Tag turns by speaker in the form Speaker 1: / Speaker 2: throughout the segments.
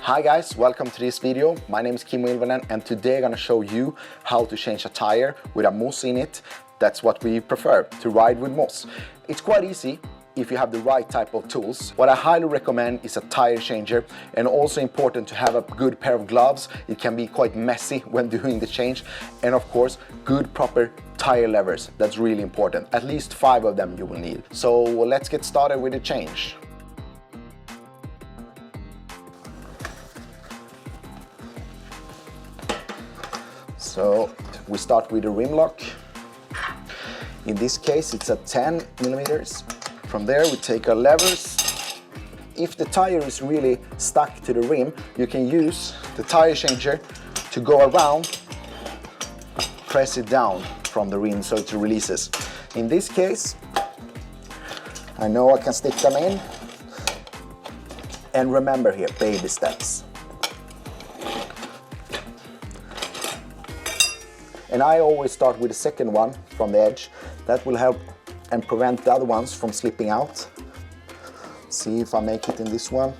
Speaker 1: Hi guys, welcome to this video. My name is Kim Wilvanen and today I'm gonna show you how to change a tire with a Mousse in it. That's what we prefer, to ride with Mousse. It's quite easy if you have the right type of tools. What I highly recommend is a tire changer, and also important to have a good pair of gloves. It can be quite messy when doing the change, and of course good proper tire levers. That's really important. At least 5 of them you will need. So let's get started with the change. So we start with the rim lock. In this case it's at 10 millimeters. From there we take our levers. If the tire is really stuck to the rim, you can use the tire changer to go around, press it down from the rim so it releases. In this case, I know I can stick them in. And remember here, baby steps. And I always start with the second one from the edge. That will help and prevent the other ones from slipping out. See if I make it in this one.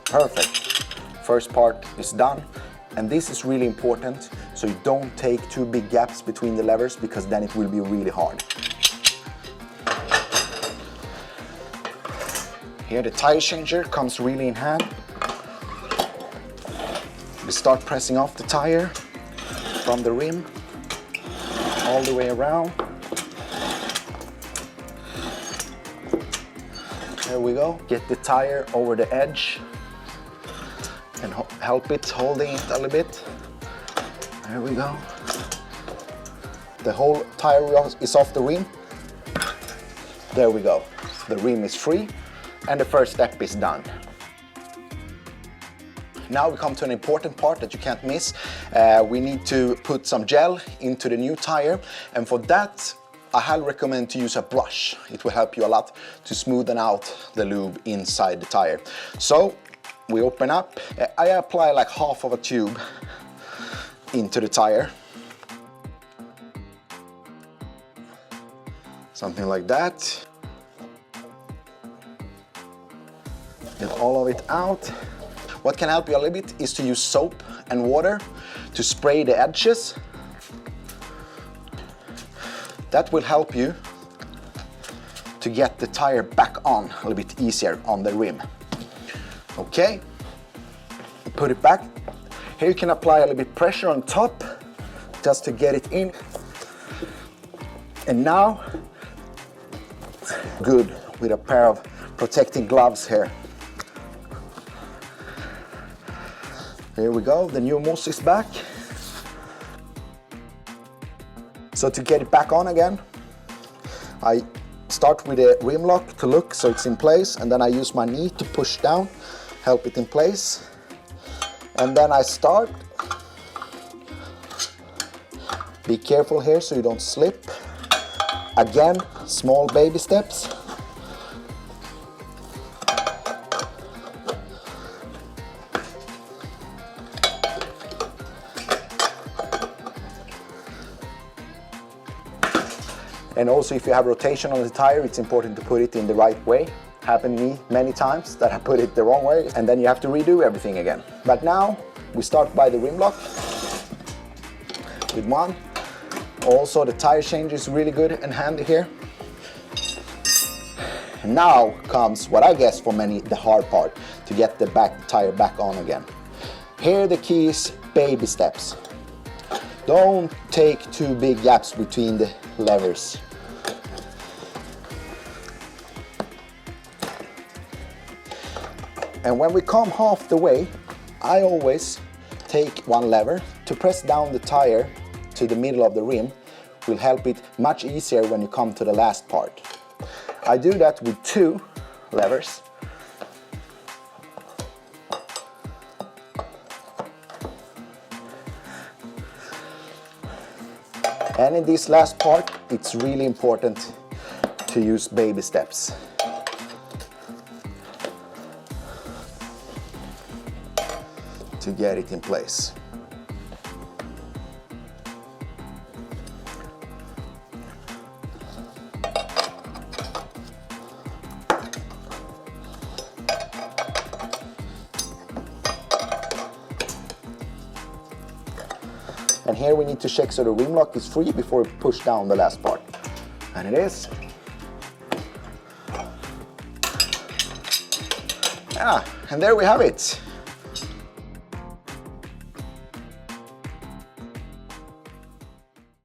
Speaker 1: Perfect. First part is done. And this is really important, so you don't take too big gaps between the levers, because then it will be really hard. Here the tire changer comes really in hand. We start pressing off the tire from the rim all the way around. There we go. Get the tire over the edge and help it holding it a little bit. There we go. The whole tire is off the rim. There we go. The rim is free and the first step is done. Now we come to an important part that you can't miss. We need to put some gel into the new tire, and for that I highly recommend to use a brush. It will help you a lot to smoothen out the lube inside the tire. So we open up. I apply like half of a tube into the tire. Something like that. Get all of it out. What can help you a little bit is to use soap and water to spray the edges. That will help you to get the tire back on a little bit easier on the rim. Okay, put it back. Here you can apply a little bit pressure on top just to get it in. And now, good, with a pair of protecting gloves here. Here we go, the new Mousse is back. So to get it back on again, I start with a rim lock to look so it's in place, and then I use my knee to push down, help it in place. And then I start. Be careful here so you don't slip. Again, small baby steps. And also, if you have rotation on the tire, it's important to put it in the right way. Happened to me many times that I put it the wrong way, and then you have to redo everything again. But now we start by the rim lock with one. Also, the tire change is really good and handy here. And now comes what I guess for many the hard part, to get the back tire back on again. Here the key is baby steps. Don't take too big gaps between the levers. And when we come half the way, I always take one lever to press down the tire to the middle of the rim. Will help it much easier when you come to the last part. I do that with 2 levers. And in this last part, it's really important to use baby steps. To get it in place. And here we need to check so the rim lock is free before we push down the last part. And it is. Yeah, and there we have it.